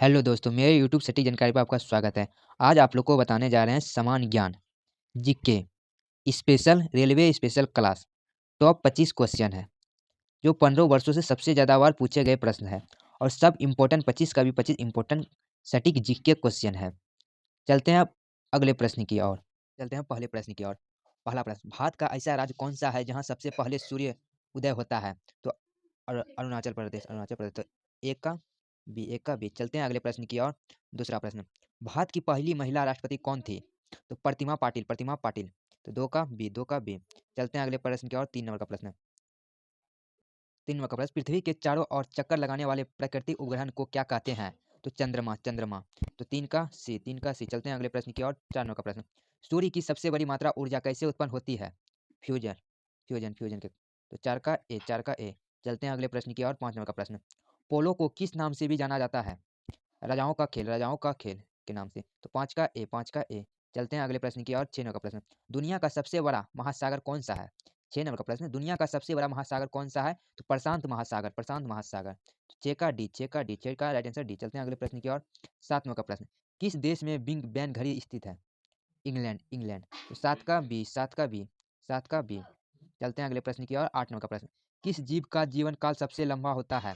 Hello दोस्तों, मेरे YouTube सटीक जानकारी पर आपका स्वागत है। आज आप लोग को बताने जा रहे हैं सामान्य ज्ञान GK special railway special class top 25 question है जो 15 वर्षों से सबसे ज़्यादा बार पूछे गए प्रश्न है और सब इम्पोर्टेंट 25 का भी 25 इम्पोर्टेंट सटीक जीके क्वेश्चन है। चलते हैं अब अगले प्रश्न की ओर। चलते हैं पहले प्रश्न की ओर। पहला प्रश्न, भारत का ऐसा राज्य कौन सा है जहाँ सबसे पहले सूर्य उदय होता है? तो अरुणाचल प्रदेश। अरुणाचल प्रदेश। तो एक का बी, एक का बी। चलते हैं अगले प्रश्न की ओर। दूसरा प्रश्न, भारत की पहली महिला राष्ट्रपति कौन थी? तो प्रतिमा पाटिल। प्रतिमा पाटिल। तो दो का बी, दो का बी। चलते हैं अगले प्रश्न की ओर। 3 नंबर का प्रश्न। 3 नंबर का प्रश्न, पृथ्वी के चारों ओर चक्कर लगाने वाले प्राकृतिक उपग्रह को क्या कहते हैं? तो चंद्रमा। चंद्रमा। तो 3 का सी, 3 का सी। चलते हैं अगले प्रश्न की ओर। 4 नंबर का प्रश्न, सूर्य की सबसे बड़ी मात्रा ऊर्जा कैसे उत्पन्न होती है? फ्यूजन। फ्यूजन, फ्यूजन के। तो 4 का ए, 4 का ए। चलते हैं अगले प्रश्न की ओर। 5 नंबर का प्रश्न, पोलो को किस नाम से भी जाना जाता है? राजाओं का खेल। राजाओं का खेल के नाम से। तो 5 का ए, 5 का ए। चलते हैं अगले प्रश्न की ओर। 6 नंबर का प्रश्न, दुनिया का सबसे बड़ा महासागर कौन सा है? 6 नंबर का प्रश्न, दुनिया का सबसे बड़ा महासागर कौन सा है? तो प्रशांत महासागर। प्रशांत महासागर। तो 6 का डी, 6 का डी। 6 का राइट आंसर डी। चलते हैं अगले प्रश्न की ओर। 7 नंबर का प्रश्न, किस देश में बिग बैन घड़ी स्थित है? इंग्लैंड। इंग्लैंड। तो 7 का बी, 7 का बी। 7 का बी। चलते हैं अगले प्रश्न की ओर। 8 नंबर का प्रश्न, किस जीव का जीवन काल सबसे लंबा होता है?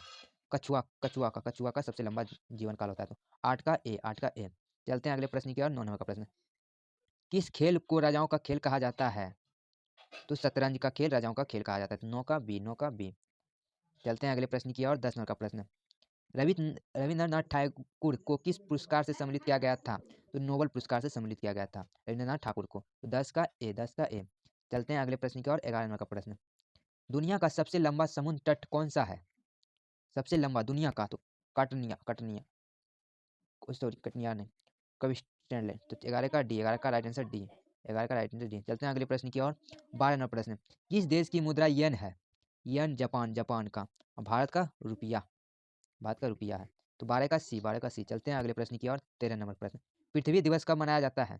कछुआ। कछुआ का सबसे लंबा जीवन काल होता है। तो 8 का ए, 8 का ए। चलते हैं अगले प्रश्न की ओर। 9 नंबर का प्रश्न, किस खेल को राजाओं का खेल कहा जाता है? तो शतरंज का खेल राजाओं का खेल कहा जाता है। तो 9 का बी, 9 का बी। चलते हैं अगले प्रश्न की ओर। 10 नंबर का प्रश्न, रविंद्रनाथ ठाकुर को किस पुरस्कार से सम्मानित किया गया था? तो नोबेल पुरस्कार से सम्मानित किया गया था रविंद्रनाथ ठाकुर को। तो 10 का ए, 10 का ए। चलते हैं अगले प्रश्न की ओर। 11 नंबर का प्रश्न, दुनिया का सबसे लंबा समुद्र तट कौन सा है? सबसे लंबा दुनिया का? तो कटनिया। कटनिया। सॉरी, कटनिया नहीं, कवि स्टैनले। तो 11 का डी, 11 का राइट आंसर डी। 11 का राइट आंसर डी। चलते हैं अगले प्रश्न की ओर। 12 नंबर प्रश्न, किस देश की मुद्रा येन है? येन जापान। जापान का। और भारत का रुपया। भारत का रुपया है। तो 12 का सी, 12 का सी। चलते हैं अगले प्रश्न की ओर। 13 नंबर प्रश्न, पृथ्वी दिवस कब मनाया जाता है?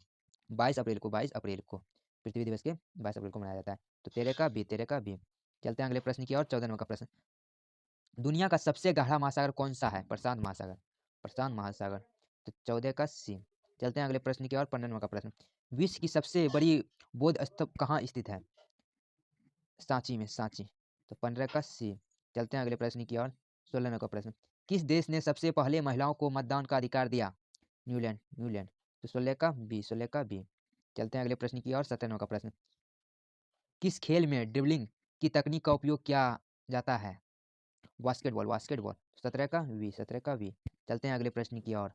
22 अप्रैल को। 22 अप्रैल को पृथ्वी दिवस के 22 अप्रैल को मनाया जाता है। तो 13 का बी, 13 का बी। चलते हैं अगले प्रश्न की ओर। 14 नंबर का प्रश्न, दुनिया का सबसे गहरा महासागर कौन सा है? प्रशांत महासागर। प्रशांत महासागर। तो 14 का सी। चलते हैं अगले प्रश्न की ओर। 15 नंबर का प्रश्न, विश्व की सबसे बड़ी बौद्ध स्तूप कहाँ स्थित है? सांची में। सांची। तो 15 का सी। चलते हैं अगले प्रश्न की ओर। 16 नंबर का प्रश्न, किस देश ने सबसे पहले महिलाओं को मतदान का अधिकार दिया? न्यूलैंड। न्यूलैंड। तो 16 का बी, 16 का बी। चलते हैं अगले प्रश्न की ओर। 17 नंबर का प्रश्न, किस खेल में ड्रिबलिंग की तकनीक का उपयोग किया जाता है? बास्केटबॉल। बास्केटबॉल। 17 का वी, 17 का वी। चलते हैं अगले प्रश्न की ओर।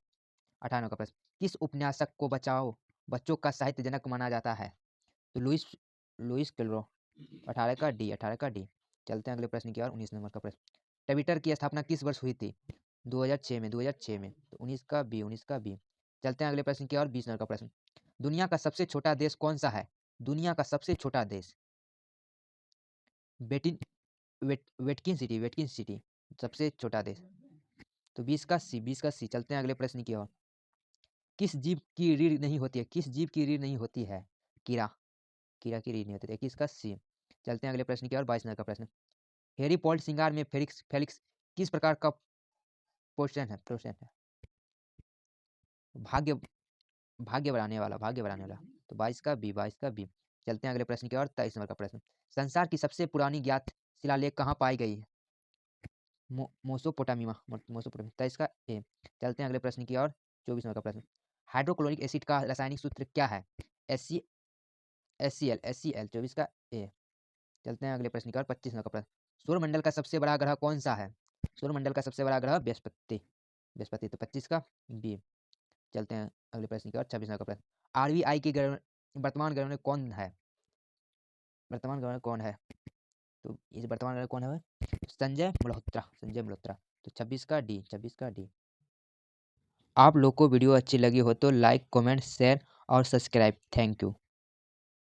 18 का प्रश्न, किस उपन्यासक को बचाओ बच्चों का साहित्य जनक माना जाता है? तो लुइस लुइस कैरोल। 18 का डी, 18 का डी। चलते हैं अगले प्रश्न की ओर। 19 नंबर का प्रश्न, ट्विटर की स्थापना किस वर्ष हुई थी? 2006 में। 2006 में। तो 19 का बी, 19 का बी। चलते हैं अगले प्रश्न की ओर। 20 नंबर का प्रश्न, दुनिया का सबसे छोटा देश कौन सा है? दुनिया का सबसे छोटा देश बेटिन वेटकिन सिटी। वेटकिन सिटी सबसे छोटा देश। तो 20 का सी, 20 का सी। चलते हैं अगले प्रश्न की ओर। किस जीव की रीढ़ नहीं होती है? किस जीव की रीढ़ नहीं होती है? कीड़ा। कीड़ा की रीढ़ नहीं होती है। 21 का सी। चलते हैं अगले प्रश्न की ओर। 22 नंबर का प्रश्न, हैरी पॉटर श्रृंगार में फेलिक्स फेलिक्स किस प्रकार का पोषण है? पोषण है भाग्य भाग्य बढ़ाने वाला। भाग्य बढ़ाने वाला। तो 22 का बी, 22 का बी। चलते हैं अगले प्रश्न की ओर। 23 नंबर का प्रश्न, संसार की सबसे पुरानी ज्ञात शिलालेख कहाँ पाई गई है? मोसोपोटामिया। मोसोपोटामिया। 23 का ए। चलते हैं अगले प्रश्न की ओर। 24 नंबर का प्रश्न, हाइड्रोक्लोरिक एसिड का रासायनिक सूत्र क्या है? S C S C L. S C L. 24 का ए। चलते हैं अगले प्रश्न की ओर। 25 नंबर का प्रश्न, सौरमंडल का सबसे बड़ा ग्रह कौन सा है? सौरमंडल का सबसे बड़ा ग्रह बृहस्पति। बृहस्पति। तो 25 का बी। चलते हैं अगले प्रश्न की ओर। 26 नंबर का प्रश्न, आरबीआई के वर्तमान गवर्नर कौन है? वर्तमान गवर्नर कौन है? तो इस वर्तमान गवर्नर कौन है? संजय मल्होत्रा। संजय मल्होत्रा। तो 26 का डी, 26 का डी। आप लोग को वीडियो अच्छी लगी हो तो लाइक, कमेंट, शेयर और सब्सक्राइब। Thank you.